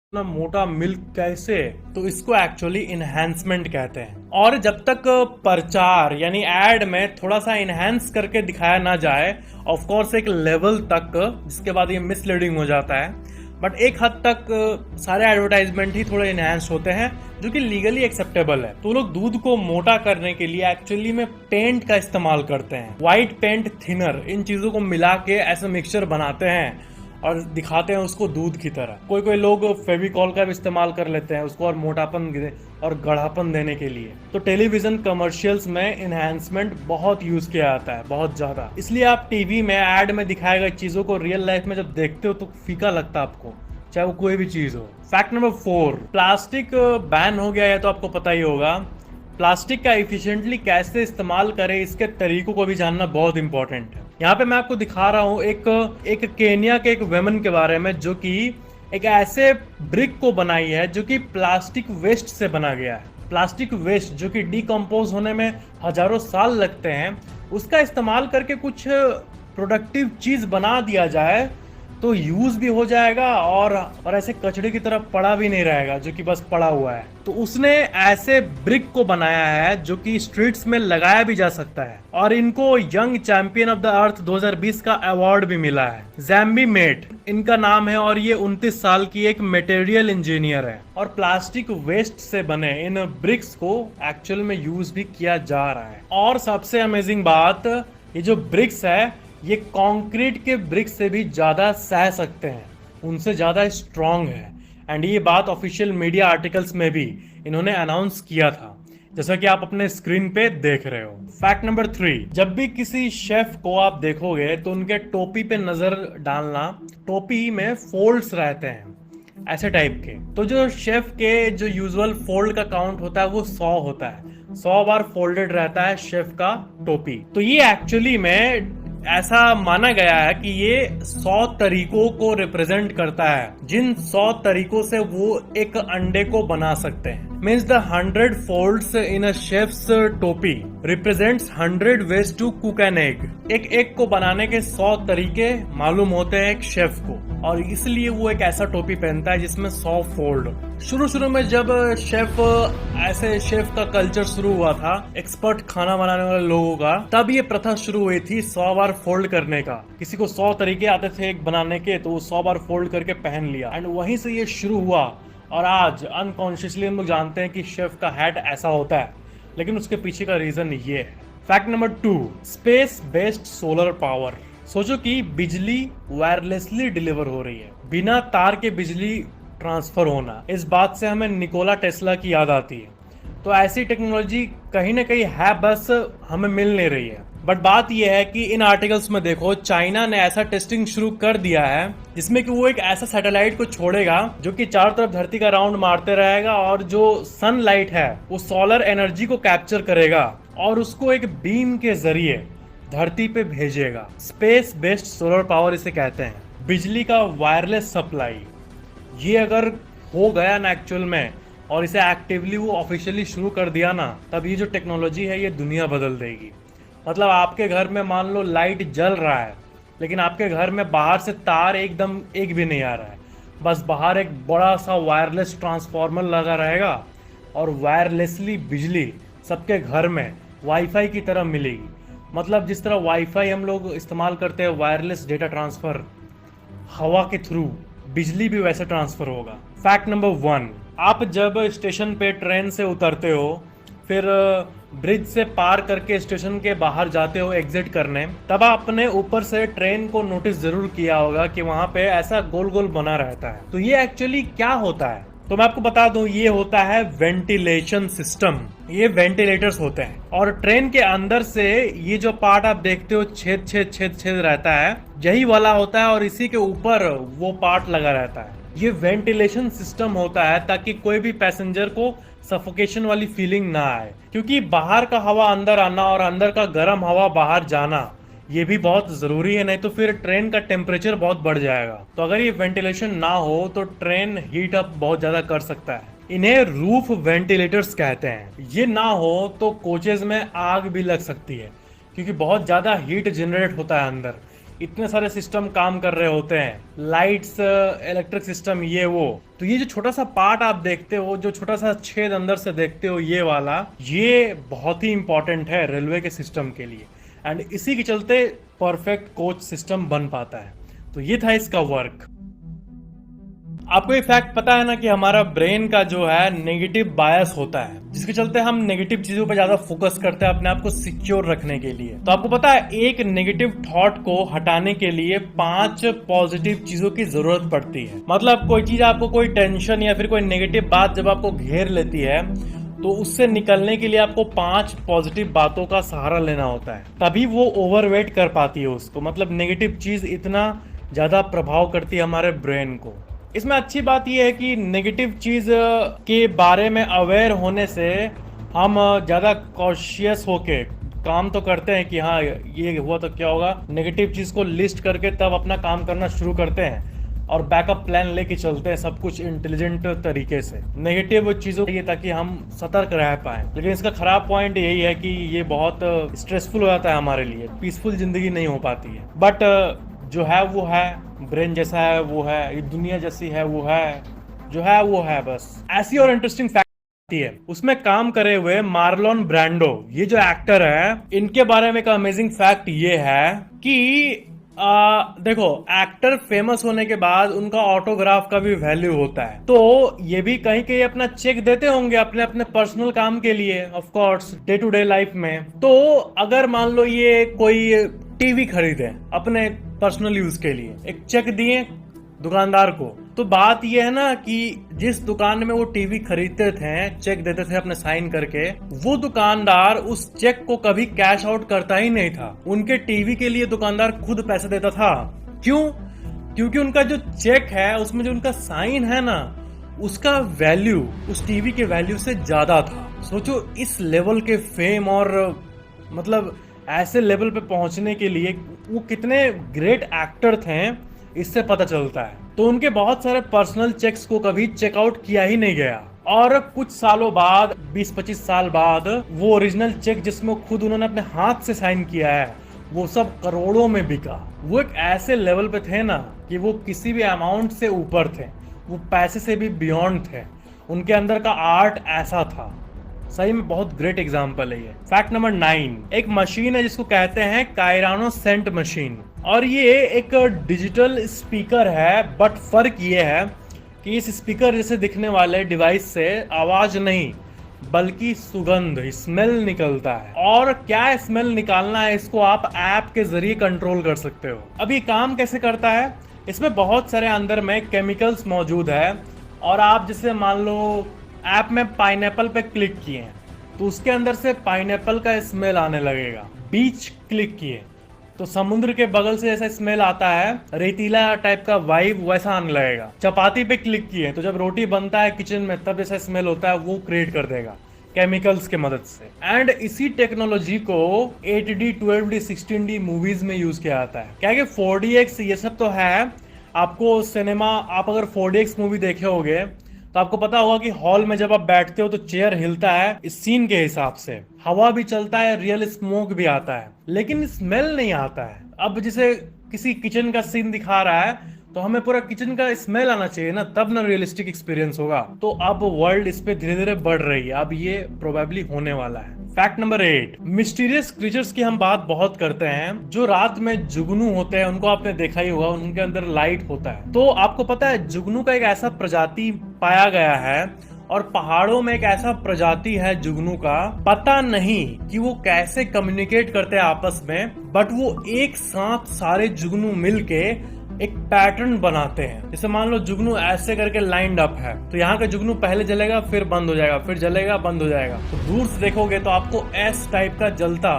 इतना मोटा मिल्क कैसे? तो इसको एक्चुअली इन्हेंसमेंट कहते हैं। और जब तक प्रचार यानी एड में थोड़ा सा इन्हेंस करके दिखाया ना जाए, ऑफ कोर्स एक लेवल तक, जिसके बाद ये मिसलीडिंग हो जाता है, बट एक हद तक सारे एडवर्टाइजमेंट ही थोड़े इनहेंस्ड होते हैं, जो कि लीगली एक्सेप्टेबल है। तो लोग दूध को मोटा करने के लिए एक्चुअली में पेंट का इस्तेमाल करते हैं, व्हाइट पेंट, थिनर, इन चीजों को मिला के ऐसे मिक्सचर बनाते हैं और दिखाते हैं उसको दूध की तरह। कोई कोई लोग फेविकॉल का भी इस्तेमाल कर लेते हैं उसको और मोटापन और गाढ़ापन देने के लिए। तो टेलीविजन कमर्शियल्स में इन्हेंसमेंट बहुत यूज किया जाता है, बहुत ज्यादा। इसलिए आप टीवी में एड में दिखाए गए चीजों को रियल लाइफ में जब देखते हो तो फीका लगता है आपको, चाहे वो कोई भी चीज हो। फैक्ट नंबर 4, प्लास्टिक बैन हो गया है तो आपको पता ही होगा। प्लास्टिक का एफिशिएंटली कैसे इस्तेमाल करें, इसके तरीकों को भी जानना बहुत इंपॉर्टेंट है। यहाँ पे मैं आपको दिखा रहा हूँ एक केन्या के एक वुमेन के बारे में, जो कि एक ऐसे ब्रिक को बनाई है जो कि प्लास्टिक वेस्ट से बना गया है। प्लास्टिक वेस्ट जो कि डिकम्पोज होने में हजारों साल लगते हैं, उसका इस्तेमाल करके कुछ प्रोडक्टिव चीज बना दिया जाए तो यूज भी हो जाएगा और ऐसे कचड़े की तरफ पड़ा भी नहीं रहेगा जो कि बस पड़ा हुआ है। तो उसने ऐसे ब्रिक को बनाया है जो कि स्ट्रीट्स में लगाया भी जा सकता है, और इनको young champion of the earth 2020 का अवार्ड भी मिला है। जैम्बी मेट इनका नाम है और ये 29 साल की एक मटेरियल इंजीनियर है, और प्लास्टिक वेस्ट से बने इन ब्रिक्स को एक्चुअल में यूज भी किया जा रहा है। और सबसे अमेजिंग बात, ये जो ब्रिक्स है ये कंक्रीट के ब्रिक्स से भी ज्यादा सह सकते हैं, उनसे ज्यादा स्ट्रांग है। एंड ये बात ऑफिशियल मीडिया आर्टिकल्स में भी इन्होंने अनाउंस किया था, जैसा कि आप अपने स्क्रीन पे देख रहे हो। फैक्ट नंबर 3, जब भी किसी शेफ को आप देखोगे तो उनके टोपी पे नजर डालना, टोपी में फोल्ड्स रहते हैं ऐसे टाइप के। तो जो शेफ के जो यूजुअल फोल्ड का काउंट होता है वो 100 होता है, 100 बार फोल्डेड रहता है शेफ का टोपी। तो ये एक्चुअली में ऐसा माना गया है कि ये 100 तरीकों को रिप्रेजेंट करता है, जिन 100 तरीकों से वो एक अंडे को बना सकते हैं। Means the 100 folds in a chef's topi represents 100 ways to cook an egg. एक एग को बनाने के 100 तरीके मालूम होते हैं एक शेफ को, और इसलिए वो एक ऐसा टोपी पहनता है जिसमें 100 फोल्ड। शुरू में जब शेफ का कल्चर शुरू हुआ था, एक्सपर्ट खाना बनाने वाले लोगों का, तब ये प्रथा शुरू हुई थी 100 बार फोल्ड करने का। किसी को 100 तरीके आते थे एक बनाने के, तो वो 100 बार फोल्ड करके पहन लिया, एंड वहीं से ये शुरू हुआ। और आज अनकॉन्शियसली हम लोग जानते हैं कि शेफ का हैट ऐसा होता है, लेकिन उसके पीछे का रीजन ये है। Fact number 2, space based solar power. सोचो कि बिजली वायरलेसली डिलीवर हो रही है, बिना तार के बिजली ट्रांसफर होना। इस बात से हमें निकोला टेस्ला की याद आती है। तो ऐसी टेक्नोलॉजी कहीं ना कहीं है, बस हमें मिल नहीं रही है। बट बात यह है कि इन आर्टिकल्स में देखो, चाइना ने ऐसा टेस्टिंग शुरू कर दिया है जिसमें कि वो एक ऐसा सैटेलाइट को छोड़ेगा जो कि चारों तरफ धरती का राउंड मारते रहेगा, और जो सनलाइट है वो सोलर एनर्जी को कैप्चर करेगा और उसको एक बीम के जरिए धरती पे भेजेगा। स्पेस बेस्ड सोलर पावर इसे कहते हैं, बिजली का वायरलेस सप्लाई। ये अगर हो गया ना एक्चुअल में, और इसे एक्टिवली वो ऑफिशियली शुरू कर दिया ना, तब ये जो टेक्नोलॉजी है ये दुनिया बदल देगी। मतलब आपके घर में मान लो लाइट जल रहा है, लेकिन आपके घर में बाहर से तार एकदम एक भी नहीं आ रहा है, बस बाहर एक बड़ा सा वायरलेस ट्रांसफार्मर लगा रहेगा और वायरलेसली बिजली सबके घर में वाईफाई की तरह मिलेगी। मतलब जिस तरह वाईफाई हम लोग इस्तेमाल करते हैं वायरलेस डेटा ट्रांसफर हवा के थ्रू, बिजली भी वैसे ट्रांसफर होगा। फैक्ट नंबर 1, आप जब स्टेशन पे ट्रेन से उतरते हो, फिर ब्रिज से पार करके स्टेशन के बाहर जाते हो एग्जिट करने, तब आपने ऊपर से ट्रेन को नोटिस जरूर किया होगा कि वहां पे ऐसा गोल गोल बना रहता है। तो ये एक्चुअली क्या होता है, तो मैं आपको बता दूं, ये होता है वेंटिलेशन सिस्टम। ये वेंटिलेटर्स होते हैं, और ट्रेन के अंदर से ये जो पार्ट आप देखते हो छेद छेद छेद छेद रहता है, यही वाला होता है, और इसी के ऊपर वो पार्ट लगा रहता है। ये वेंटिलेशन सिस्टम होता है ताकि कोई भी पैसेंजर को सफोकेशन वाली फीलिंग ना आए, क्योंकि बाहर का हवा अंदर आना और अंदर का गर्म हवा बाहर जाना ये भी बहुत जरूरी है, नहीं तो फिर ट्रेन का टेम्परेचर बहुत बढ़ जाएगा। तो अगर ये वेंटिलेशन ना हो तो ट्रेन हीट अप बहुत ज्यादा कर सकता है। इन्हें रूफ वेंटिलेटर्स कहते हैं। ये ना हो तो कोचेज में आग भी लग सकती है, क्योंकि बहुत ज्यादा हीट जनरेट होता है अंदर। इतने सारे सिस्टम काम कर रहे होते हैं, लाइट्स, इलेक्ट्रिक सिस्टम, ये वो। तो ये जो छोटा सा पार्ट आप देखते हो, जो छोटा सा छेद अंदर से देखते हो, ये वाला, ये बहुत ही इंपॉर्टेंट है रेलवे के सिस्टम के लिए। एंड इसी के चलते परफेक्ट कोच सिस्टम बन पाता है। तो ये था इसका वर्क। आपको ये फैक्ट पता है ना कि हमारा ब्रेन का जो है नेगेटिव बायस होता है, जिसके चलते हम नेगेटिव चीजों पर ज्यादा फोकस करते हैं अपने आप को सिक्योर रखने के लिए। तो आपको पता है एक नेगेटिव थॉट को हटाने के लिए 5 पॉजिटिव चीजों की जरूरत पड़ती है। मतलब कोई चीज आपको, कोई टेंशन या फिर कोई नेगेटिव बात जब आपको घेर लेती है, तो उससे निकलने के लिए आपको 5 पॉजिटिव बातों का सहारा लेना होता है, तभी वो ओवरवेट कर पाती है उसको। मतलब नेगेटिव चीज इतना ज्यादा प्रभाव करती है हमारे ब्रेन को। इसमें अच्छी बात यह है कि नेगेटिव चीज के बारे में अवेयर होने से हम ज्यादा कॉशियस होके काम तो करते हैं कि हाँ ये हुआ तो क्या होगा, नेगेटिव चीज को लिस्ट करके तब अपना काम करना शुरू करते हैं और बैकअप प्लान लेके चलते हैं, सब कुछ इंटेलिजेंट तरीके से नेगेटिव चीजों के लिए, ताकि हम सतर्क रह पाए। लेकिन इसका खराब पॉइंट यही है कि ये बहुत स्ट्रेसफुल हो जाता है हमारे लिए, पीसफुल जिंदगी नहीं हो पाती है। बट जो है वो है, ब्रेन जैसा है वो है, ये दुनिया जैसी है वो है, जो है वो है। बस ऐसी और इंटरेस्टिंग फैक्ट है उसमें काम करे हुए मार्लोन ब्रांडो, ये जो एक्टर है, इनके बारे में एक अमेजिंग फैक्ट ये है कि देखो, एक्टर फेमस होने के बाद उनका ऑटोग्राफ का भी वैल्यू होता है। तो ये भी कहीं कहीं अपना चेक देते होंगे अपने अपने पर्सनल काम के लिए, of course day to day life में। तो अगर मान लो ये कोई टीवी खरीदे अपने पर्सनल यूज के लिए, एक चेक दिए दुकानदार को, तो बात यह है ना कि जिस दुकान में वो टीवी खरीदते थे, चेक देते थे अपने साइन करके, वो दुकानदार उस चेक को कभी कैश आउट करता ही नहीं था। उनके टीवी के लिए दुकानदार खुद पैसे देता था। क्यों? क्योंकि उनका जो चेक है उसमें जो उनका साइन है ना, उसका वैल्यू उस टीवी के वैल्यू से ज्यादा था। सोचो इस लेवल के फेम और मतलब ऐसे लेवल पे पहुंचने के लिए वो कितने ग्रेट एक्टर थे, इससे पता चलता है। तो उनके बहुत सारे पर्सनल चेक्स को कभी चेकआउट किया ही नहीं गया। और कुछ सालों बाद, 20-25 साल बाद, वो ओरिजिनल चेक जिसमें खुद उन्होंने अपने हाथ से साइन किया है, वो सब करोड़ों में बिका। वो एक ऐसे लेवल पे थे ना कि वो किसी भी अमाउंट से ऊपर थे, वो पैसे से भी बियॉन्ड थे। उनके अंदर का आर्ट ऐसा था। सही में बहुत ग्रेट एग्जाम्पल है ये। फैक्ट नंबर 9, एक मशीन है जिसको कहते हैं कायरानो सेंट मशीन, और ये एक डिजिटल स्पीकर है। बट फर्क ये है कि इस स्पीकर जैसे दिखने वाले डिवाइस से आवाज नहीं बल्कि सुगंध, स्मेल निकलता है। और क्या स्मेल निकालना है, इसको आप ऐप के जरिए कंट्रोल कर सकते हो। अब ये काम कैसे करता है, इसमें बहुत सारे अंदर में केमिकल्स मौजूद है, और आप जैसे मान लो ऐप में पाइनएप्पल पे क्लिक किए तो उसके अंदर से पाइनएप्पल का स्मेल आने लगेगा। बीच क्लिक किए तो समुद्र के बगल से जैसा स्मेल आता है, रेतीला टाइप का वाइब, वैसा आने लगेगा। चपाती पे क्लिक किए तो जब रोटी बनता है किचन में, तब जैसा स्मेल होता है वो क्रिएट कर देगा केमिकल्स के मदद से। एंड इसी टेक्नोलॉजी को 8D, 12D, 16D मूवीज में यूज किया जाता है। क्या कि 4DX ये सब तो है, आपको सिनेमा, आप अगर 4DX मूवी देखे होगे तो आपको पता होगा कि हॉल में जब आप बैठते हो तो चेयर हिलता है इस सीन के हिसाब से, हवा भी चलता है, रियल स्मोक भी आता है, लेकिन स्मेल नहीं आता है। अब जैसे किसी किचन का सीन दिखा रहा है तो हमें पूरा किचन का स्मेल आना चाहिए ना, तब ना रियलिस्टिक एक्सपीरियंस होगा। तो अब वर्ल्ड इस पे धीरे धीरे बढ़ रही है, अब ये प्रोबेबली होने वाला है। फैक्ट नंबर 8, मिस्टीरियस क्रीचर्स की हम बात बहुत करते हैं। जो रात में जुगनू होते हैं, उनको आपने देखा ही होगा, उनके अंदर लाइट होता है। तो आपको पता है जुगनू का एक ऐसा प्रजाति पाया गया है, और पहाड़ों में एक ऐसा प्रजाति है जुगनू का, पता नहीं कि वो कैसे कम्युनिकेट करते हैं आपस में, बट वो एक साथ सारे जुगनू मिलके एक पैटर्न बनाते हैं। जैसे मान लो जुगनू ऐसे करके लाइंड अप है, तो यहाँ का जुगनू पहले जलेगा, फिर बंद हो जाएगा, फिर जलेगा, बंद हो जाएगा। तो दूर से देखोगे तो आपको एस टाइप का जलता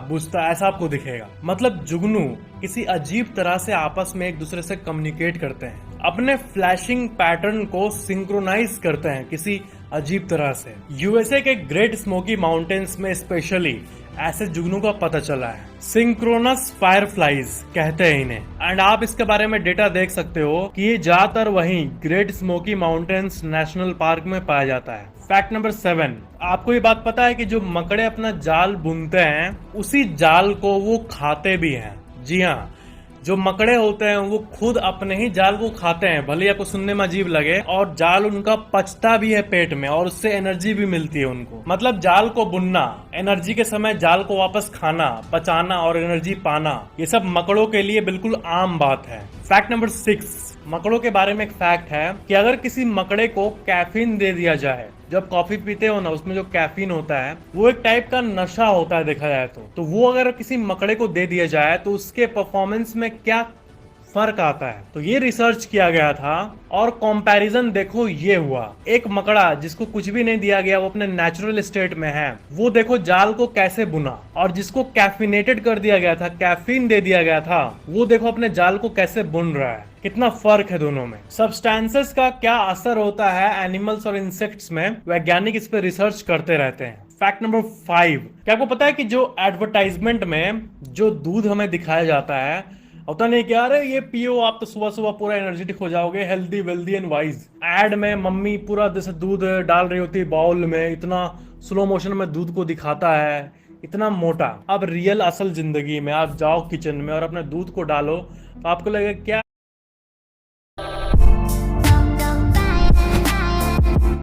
बुझता ऐसा आपको दिखेगा। मतलब जुगनू किसी अजीब तरह से आपस में एक दूसरे से कम्युनिकेट करते हैं, अपने फ्लैशिंग पैटर्न को सिंक्रोनाइज करते हैं किसी अजीब तरह से। यूएसए के ग्रेट स्मोकी माउंटेन्स में स्पेशली ऐसे जुगनू का पता चला है। सिंक्रोनस फायरफ्लाइज कहते हैं इन्हें। एंड आप इसके बारे में डेटा देख सकते हो कि ये ज्यादातर वहीं great smoky mountains national park में पाया जाता है। फैक्ट नंबर 7, आपको ये बात पता है कि जो मकड़े अपना जाल बुनते हैं, उसी जाल को वो खाते भी हैं। जी हाँ, जो मकड़े होते हैं वो खुद अपने ही जाल को खाते हैं, भले आपको सुनने में अजीब लगे, और जाल उनका पचता भी है पेट में और उससे एनर्जी भी मिलती है उनको। मतलब जाल को बुनना, एनर्जी के समय जाल को वापस खाना, पचाना और एनर्जी पाना, ये सब मकड़ों के लिए बिल्कुल आम बात है। फैक्ट नंबर 6, मकड़ों के बारे में एक फैक्ट है कि अगर किसी मकड़े को कैफीन दे दिया जाए, जब कॉफी पीते हो ना उसमें जो कैफीन होता है वो एक टाइप का नशा होता है देखा जाए तो वो अगर किसी मकड़े को दे दिया जाए तो उसके परफॉर्मेंस में क्या फर्क आता है। तो ये रिसर्च किया गया था और कंपैरिजन देखो ये हुआ। एक मकड़ा जिसको कुछ भी नहीं दिया गया, वो अपने नेचुरल स्टेट में है, वो देखो जाल को कैसे बुना, और जिसको कैफिनेटेड कर दिया गया था, कैफीन दे दिया गया था, वो देखो अपने जाल को कैसे बुन रहा है। कितना फर्क है दोनों में। सब्सटेंसेस का क्या असर होता है एनिमल्स और इंसेक्ट्स में, वैज्ञानिक इस पे रिसर्च करते रहते हैं। फैक्ट नंबर 5, क्या आपको पता है कि जो एडवर्टाइजमेंट में जो दूध हमें दिखाया जाता है, होता नहीं क्या, अरे ये पियो आप तो सुबह सुबह पूरा एनर्जेटिक हो जाओगे, healthy wealthy and wise. Ad में मम्मी पूरा जैसे दूध डाल रही होती है बाउल में, इतना स्लो मोशन में दूध को दिखाता है, इतना मोटा। अब रियल असल जिंदगी में आप जाओ किचन में और अपने दूध को डालो तो आपको लगेगा क्या